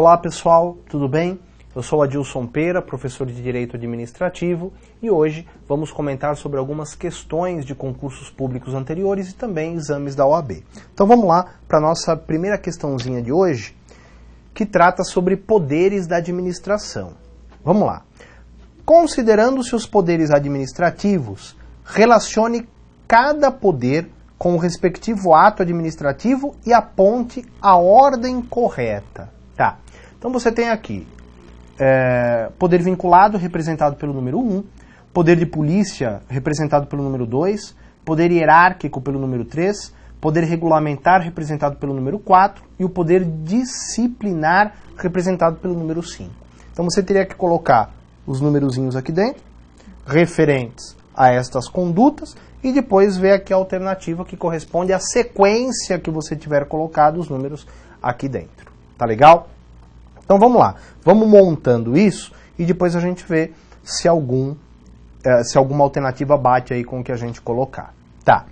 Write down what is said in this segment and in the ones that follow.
Olá pessoal, tudo bem? Eu sou Adilson Pera, professor de Direito Administrativo, e hoje vamos comentar sobre algumas questões de concursos públicos anteriores e também exames da OAB. Então vamos lá para a nossa primeira questãozinha de hoje, que trata sobre poderes da administração. Vamos lá. Considerando-se os poderes administrativos, relacione cada poder com o respectivo ato administrativo e aponte a ordem correta. Tá. Então você tem aqui poder vinculado representado pelo número 1, poder de polícia representado pelo número 2, poder hierárquico pelo número 3, poder regulamentar representado pelo número 4 e o poder disciplinar representado pelo número 5. Então você teria que colocar os numerozinhos aqui dentro, referentes a estas condutas, e depois ver aqui a alternativa que corresponde à sequência que você tiver colocado os números aqui dentro. Tá legal? Então vamos lá, vamos montando isso e depois a gente vê se alguma alternativa bate aí com o que a gente colocar. Tá.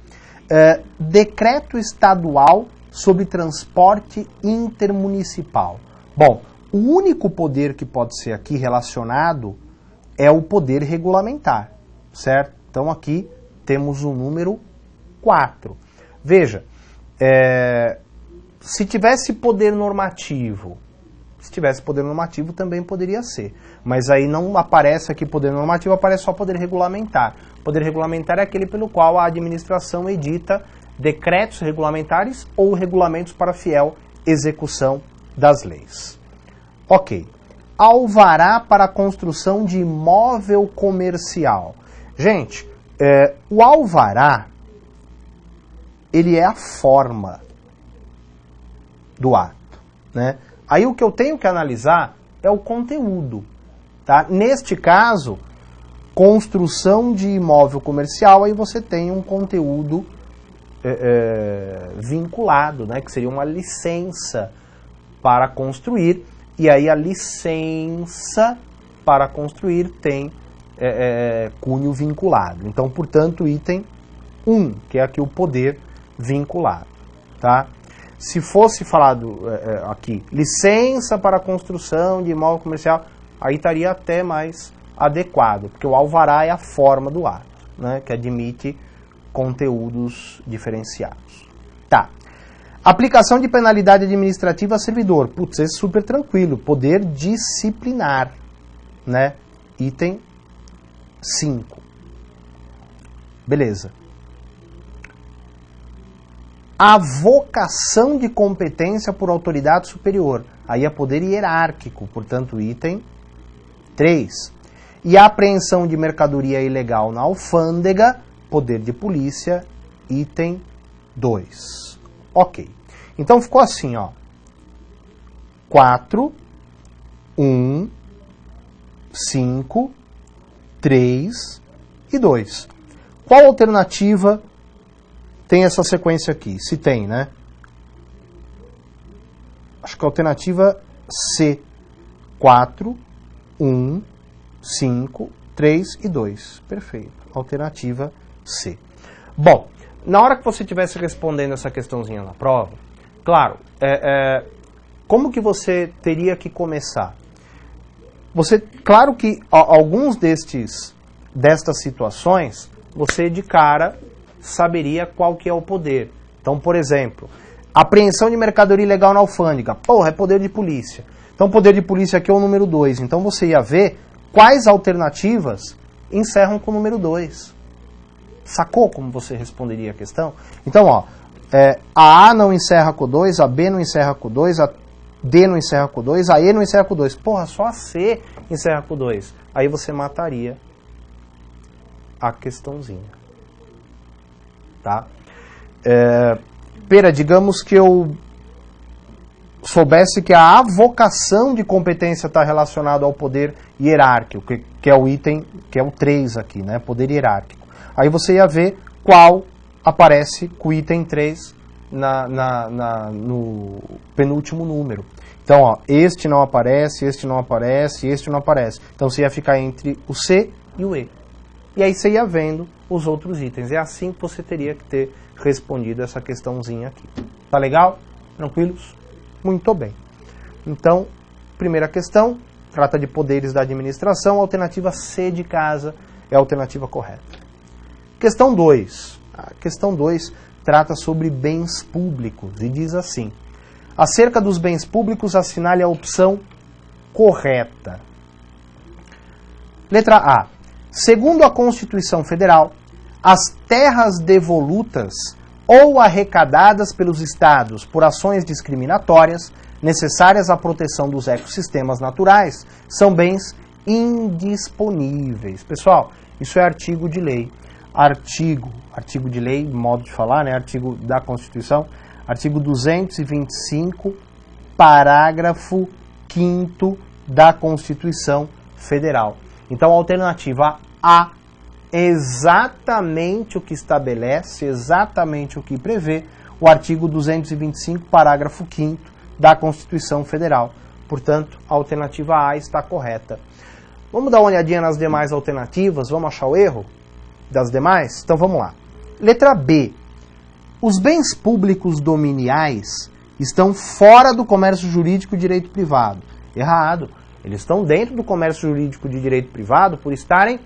Decreto estadual sobre transporte intermunicipal. Bom, o único poder que pode ser aqui relacionado é o poder regulamentar, certo? Então aqui temos o número 4. Veja, se tivesse poder normativo, também poderia ser. Mas aí não aparece aqui poder normativo, aparece só poder regulamentar. Poder regulamentar é aquele pelo qual a administração edita decretos regulamentares ou regulamentos para fiel execução das leis. Ok. Alvará para a construção de imóvel comercial. Gente, o alvará, ele é a forma do ato, né? Aí o que eu tenho que analisar é o conteúdo, tá? Neste caso, construção de imóvel comercial, aí você tem um conteúdo vinculado, né? Que seria uma licença para construir, e aí a licença para construir tem cunho vinculado. Então, portanto, item 1, que é aqui o poder vinculado, tá? Se fosse falado aqui, licença para a construção de imóvel comercial, aí estaria até mais adequado, porque o alvará é a forma do ato, né, que admite conteúdos diferenciados. Tá. Aplicação de penalidade administrativa a servidor. Putz, esse é super tranquilo. Poder disciplinar, né? Item 5. Beleza. Avocação de competência por autoridade superior. Aí é poder hierárquico, portanto, item 3. E a apreensão de mercadoria ilegal na alfândega, poder de polícia, item 2. Ok. Então ficou assim, ó. 4, 1, 5, 3 e 2. Qual alternativa tem essa sequência aqui? Se tem, né? Acho que a alternativa C. 4, 1, 5, 3 e 2. Perfeito. Alternativa C. Bom, na hora que você estivesse respondendo essa questãozinha na prova, claro, como que você teria que começar? Claro que alguns destas situações, você de cara saberia qual que é o poder. Então, por exemplo, apreensão de mercadoria ilegal na alfândega. Porra, é poder de polícia. Então, poder de polícia aqui é o número 2. Então, você ia ver quais alternativas encerram com o número 2. Sacou como você responderia a questão? Então, ó, a A não encerra com o 2, a B não encerra com o 2, a D não encerra com o 2, a E não encerra com o 2. Porra, só a C encerra com o 2. Aí você mataria a questãozinha. Tá? Pera, digamos que eu soubesse que a avocação de competência está relacionada ao poder hierárquico, que é o item, que é o 3 aqui, né? Poder hierárquico. Aí você ia ver qual aparece com o item 3 no penúltimo número. Então, ó, este não aparece, este não aparece, este não aparece. Então você ia ficar entre o C e o E. E aí você ia vendo os outros itens. É assim que você teria que ter respondido essa questãozinha aqui. Tá legal? Tranquilos? Muito bem. Então, primeira questão, trata de poderes da administração, a alternativa C de casa é a alternativa correta. Questão 2. A questão 2 trata sobre bens públicos e diz assim: acerca dos bens públicos, assinale a opção correta. Letra A. Segundo a Constituição Federal, as terras devolutas ou arrecadadas pelos estados por ações discriminatórias necessárias à proteção dos ecossistemas naturais são bens indisponíveis. Pessoal, isso é artigo de lei. Artigo de lei, modo de falar, né? Artigo da Constituição, artigo 225, parágrafo 5º da Constituição Federal. Então, a alternativa A, exatamente o que estabelece, exatamente o que prevê o artigo 225, parágrafo 5º da Constituição Federal. Portanto, a alternativa A está correta. Vamos dar uma olhadinha nas demais alternativas, vamos achar o erro das demais? Então vamos lá. Letra B. Os bens públicos dominiais estão fora do comércio jurídico de direito privado. Errado. Eles estão dentro do comércio jurídico de direito privado por estarem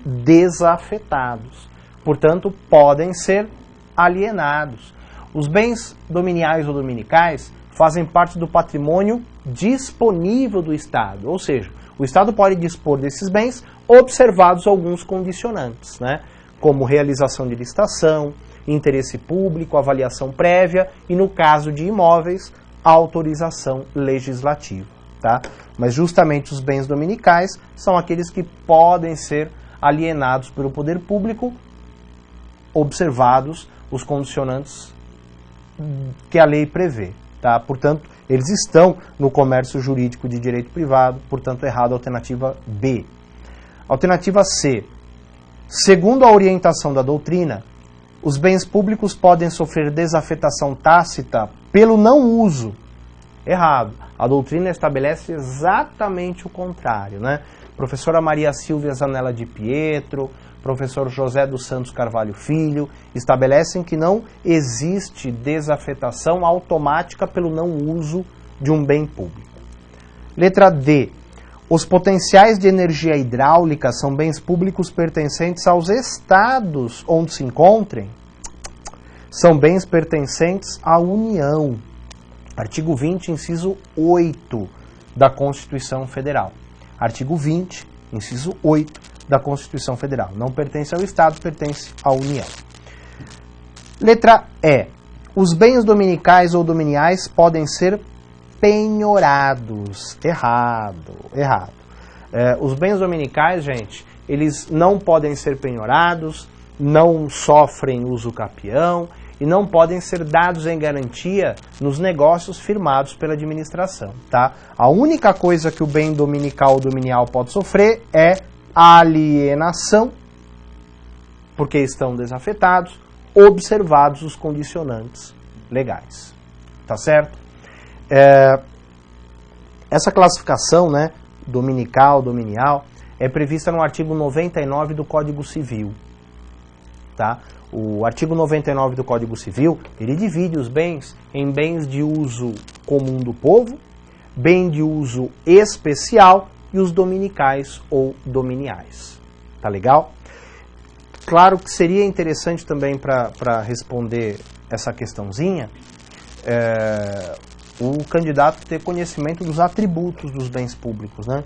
desafetados. Portanto, podem ser alienados. Os bens dominiais ou dominicais fazem parte do patrimônio disponível do Estado. Ou seja, o Estado pode dispor desses bens observados alguns condicionantes, né? Como realização de licitação, interesse público, avaliação prévia e, no caso de imóveis, autorização legislativa. Tá? Mas justamente os bens dominicais são aqueles que podem ser alienados pelo poder público, observados os condicionantes que a lei prevê. Tá? Portanto, eles estão no comércio jurídico de direito privado, portanto, errado a alternativa B. Alternativa C. Segundo a orientação da doutrina, os bens públicos podem sofrer desafetação tácita pelo não uso. Errado. A doutrina estabelece exatamente o contrário, né? Professora Maria Silvia Zanella de Pietro, professor José dos Santos Carvalho Filho, estabelecem que não existe desafetação automática pelo não uso de um bem público. Letra D. Os potenciais de energia hidráulica são bens públicos pertencentes aos estados onde se encontrem. São bens pertencentes à União. Artigo 20, inciso 8 da Constituição Federal. Artigo 20, inciso 8 da Constituição Federal. Não pertence ao Estado, pertence à União. Letra E. Os bens dominicais ou dominiais podem ser penhorados. Errado. Os bens dominicais, gente, eles não podem ser penhorados, não sofrem uso capião e não podem ser dados em garantia nos negócios firmados pela administração. Tá? A única coisa que o bem dominical ou dominial pode sofrer é alienação, porque estão desafetados, observados os condicionantes legais. Tá certo? Essa classificação, né, dominical, dominial, é prevista no artigo 99 do Código Civil. Tá? O artigo 99 do Código Civil, ele divide os bens em bens de uso comum do povo, bem de uso especial e os dominicais ou dominiais. Tá legal? Claro que seria interessante também para responder essa questãozinha, o candidato ter conhecimento dos atributos dos bens públicos, né?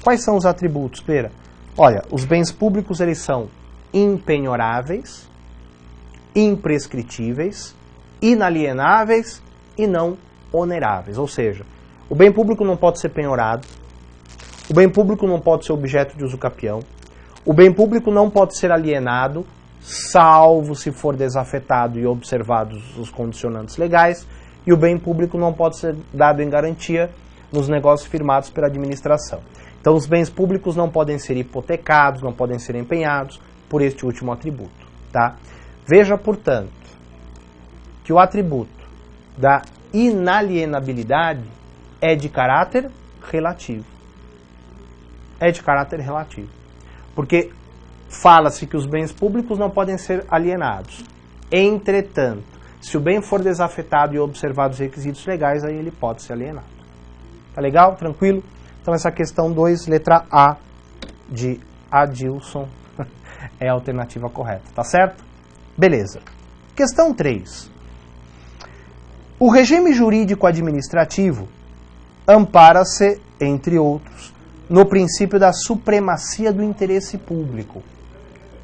Quais são os atributos, Pera? Olha, os bens públicos, eles são impenhoráveis, imprescritíveis, inalienáveis e não oneráveis. Ou seja, o bem público não pode ser penhorado, o bem público não pode ser objeto de uso capião, o bem público não pode ser alienado, salvo se for desafetado e observados os condicionantes legais, e o bem público não pode ser dado em garantia nos negócios firmados pela administração. Então, os bens públicos não podem ser hipotecados, não podem ser empenhados por este último atributo. Tá? Veja, portanto, que o atributo da inalienabilidade é de caráter relativo. É de caráter relativo. Porque fala-se que os bens públicos não podem ser alienados. Entretanto, se o bem for desafetado e observados os requisitos legais, aí ele pode ser alienado. Tá legal? Tranquilo? Então essa questão 2, letra A de Adilson é a alternativa correta, tá certo? Beleza. Questão 3. O regime jurídico administrativo ampara-se, entre outros, no princípio da supremacia do interesse público.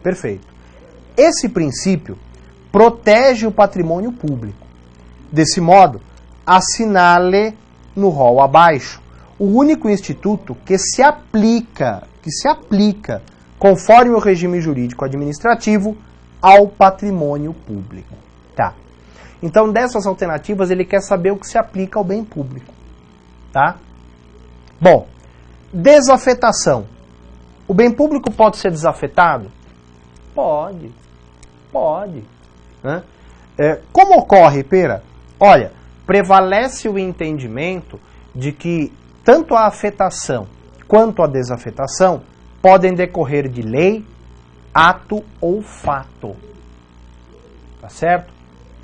Perfeito. Esse princípio protege o patrimônio público. Desse modo, assinale no rol abaixo o único instituto que se aplica, conforme o regime jurídico administrativo, ao patrimônio público. Tá. Então, dessas alternativas, ele quer saber o que se aplica ao bem público. Tá? Bom, desafetação. O bem público pode ser desafetado? Pode. Né? Como ocorre, Pera? Olha, prevalece o entendimento de que tanto a afetação quanto a desafetação podem decorrer de lei, ato ou fato. Tá certo?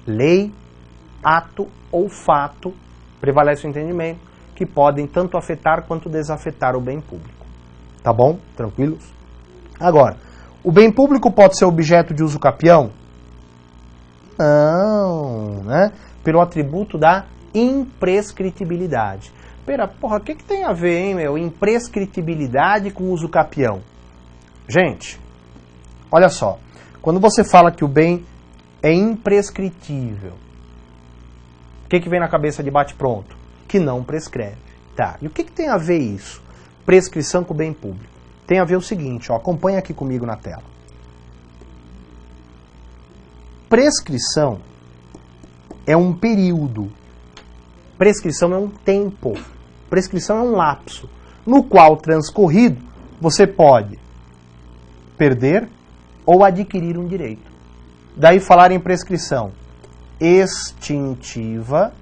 Lei, ato ou fato, prevalece o entendimento que podem tanto afetar quanto desafetar o bem público. Tá bom? Tranquilos? Agora, o bem público pode ser objeto de uso capião? Não, né? Pelo atributo da imprescritibilidade. Pera, porra, o que tem a ver, hein, meu? Imprescritibilidade com uso capião. Gente, olha só. Quando você fala que o bem é imprescritível, o que vem na cabeça de bate-pronto? Que não prescreve. Tá, e o que tem a ver isso? Prescrição com o bem público. Tem a ver o seguinte, ó, acompanha aqui comigo na tela. Prescrição é um período. Prescrição é um tempo. Prescrição é um lapso, no qual transcorrido você pode perder ou adquirir um direito. Daí falar em prescrição extintiva,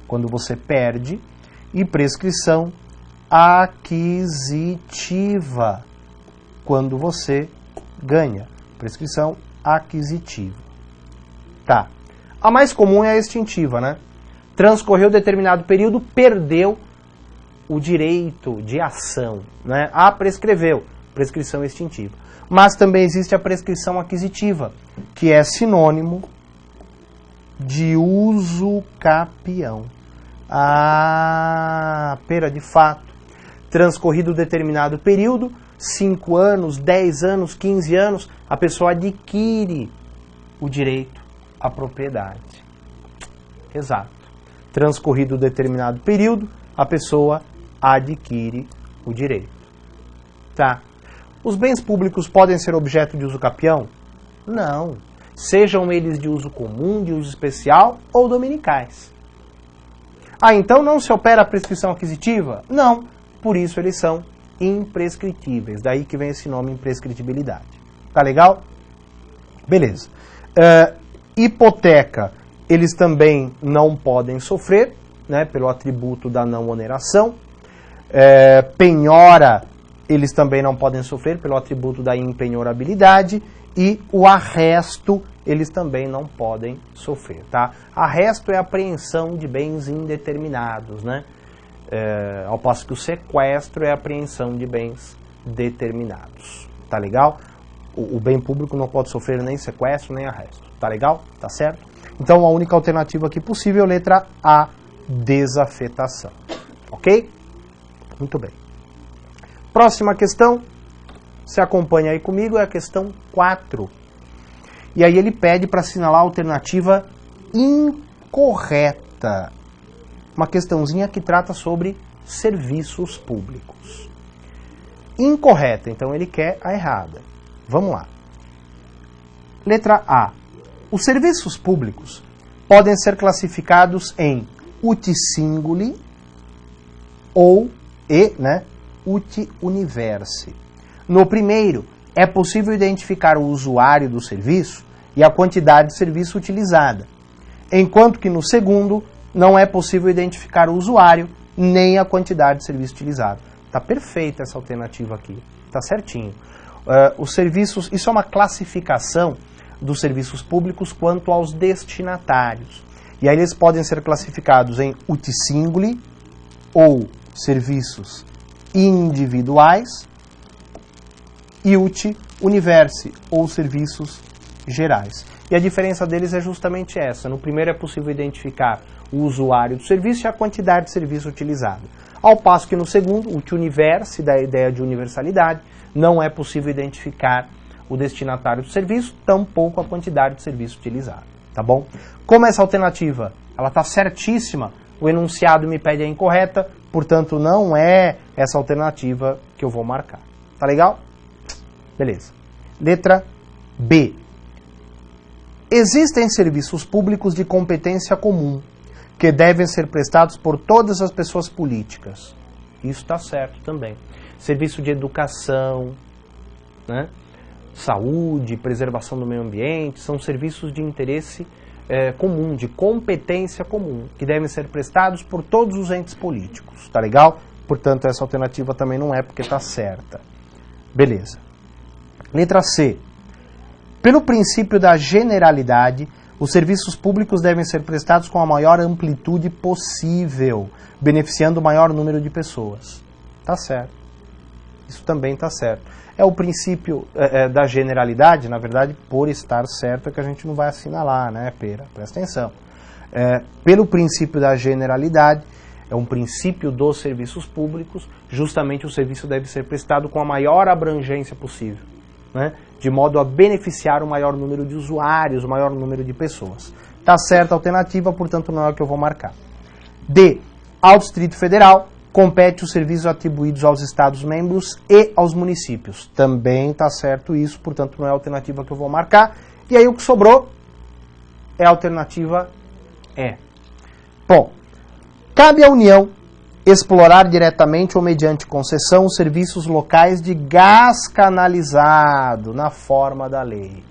quando você perde, e prescrição aquisitiva, quando você ganha. Prescrição aquisitiva. Tá. A mais comum é a extintiva, né? Transcorreu determinado período, perdeu o direito de ação, né? Ah, prescreveu. Prescrição extintiva. Mas também existe a prescrição aquisitiva, que é sinônimo de uso capião. Ah, pera, de fato. Transcorrido determinado período, 5 anos, 10 anos, 15 anos, a pessoa adquire o direito à propriedade. Exato. Transcorrido determinado período, a pessoa adquire o direito. Tá. Os bens públicos podem ser objeto de uso capião? Não. Sejam eles de uso comum, de uso especial ou dominicais. Ah, então não se opera a prescrição aquisitiva? Não. Por isso eles são imprescritíveis. Daí que vem esse nome, imprescritibilidade. Tá legal? Beleza. Hipoteca, eles também não podem sofrer, né, pelo atributo da não oneração. Penhora, eles também não podem sofrer pelo atributo da impenhorabilidade. E o arresto, eles também não podem sofrer, tá? Arresto é apreensão de bens indeterminados, né? Ao passo que o sequestro é apreensão de bens determinados, tá legal? O bem público não pode sofrer nem sequestro, nem arresto, tá legal? Tá certo? Então a única alternativa aqui possível é letra A, desafetação, ok? Muito bem. Próxima questão, você acompanha aí comigo, é a questão 4. E aí ele pede para assinalar a alternativa incorreta. Uma questãozinha que trata sobre serviços públicos. Incorreta, então ele quer a errada. Vamos lá. Letra A. Os serviços públicos podem ser classificados em uti singuli ou uti universi. No primeiro, é possível identificar o usuário do serviço e a quantidade de serviço utilizada, enquanto que no segundo, não é possível identificar o usuário nem a quantidade de serviço utilizado. Tá perfeita essa alternativa aqui, tá certinho. Os serviços, isso é uma classificação dos serviços públicos quanto aos destinatários. E aí eles podem ser classificados em uti singuli ou serviços individuais, e UTI, universe ou serviços gerais. E a diferença deles é justamente essa. No primeiro é possível identificar o usuário do serviço e a quantidade de serviço utilizado. Ao passo que no segundo, o universe, da ideia de universalidade, não é possível identificar o destinatário do serviço, tampouco a quantidade de serviço utilizado. Tá bom? Como essa alternativa ela está certíssima, o enunciado me pede a incorreta, portanto não é essa alternativa que eu vou marcar. Tá legal? Beleza. Letra B. Existem serviços públicos de competência comum que devem ser prestados por todas as pessoas políticas. Isso está certo também. Serviço de educação, né? Saúde, preservação do meio ambiente, são serviços de interesse comum, de competência comum, que devem ser prestados por todos os entes políticos. Tá legal? Portanto, essa alternativa também não é porque está certa. Beleza. Letra C. Pelo princípio da generalidade, os serviços públicos devem ser prestados com a maior amplitude possível, beneficiando o maior número de pessoas. Tá certo. Isso também está certo. É o princípio da generalidade, na verdade, por estar certo é que a gente não vai assinalar, né, Pera? Presta atenção. Pelo princípio da generalidade, é um princípio dos serviços públicos, justamente o serviço deve ser prestado com a maior abrangência possível, né, de modo a beneficiar o maior número de usuários, o maior número de pessoas. Está certa a alternativa, portanto não é o que eu vou marcar. D. Ao Distrito Federal compete os serviços atribuídos aos Estados-membros e aos municípios. Também está certo isso, portanto não é a alternativa que eu vou marcar. E aí o que sobrou é a alternativa E. Bom, cabe à União explorar diretamente ou mediante concessão os serviços locais de gás canalizado na forma da lei.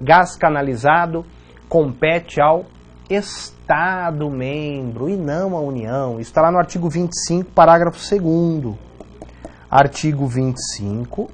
Gás canalizado compete ao Estado membro e não à União. Isso está lá no artigo 25, parágrafo 2º. Artigo 25,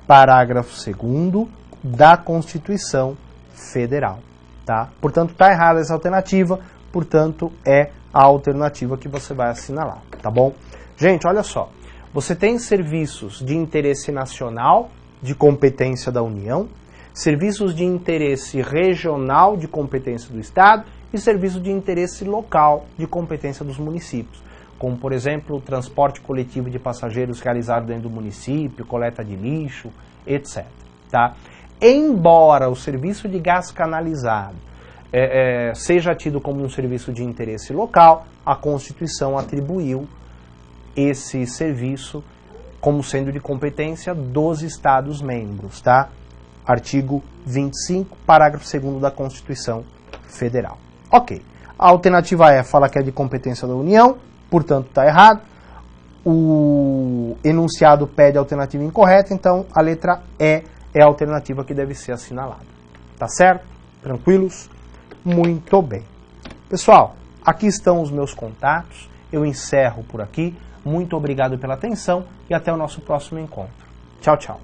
parágrafo 2º da Constituição Federal. Tá? Portanto, está errada essa alternativa, portanto, é a alternativa que você vai assinalar. Tá bom? Gente, olha só. Você tem serviços de interesse nacional, de competência da União, serviços de interesse regional de competência do Estado e serviços de interesse local de competência dos municípios, como, por exemplo, o transporte coletivo de passageiros realizado dentro do município, coleta de lixo, etc. Tá? Embora o serviço de gás canalizado seja tido como um serviço de interesse local, a Constituição atribuiu esse serviço como sendo de competência dos Estados-membros, tá? Artigo 25, parágrafo 2º da Constituição Federal. Ok. A alternativa E fala que é de competência da União, portanto está errado. O enunciado pede a alternativa incorreta, então a letra E é a alternativa que deve ser assinalada. Tá certo? Tranquilos? Muito bem. Pessoal, aqui estão os meus contatos. Eu encerro por aqui. Muito obrigado pela atenção e até o nosso próximo encontro. Tchau, tchau.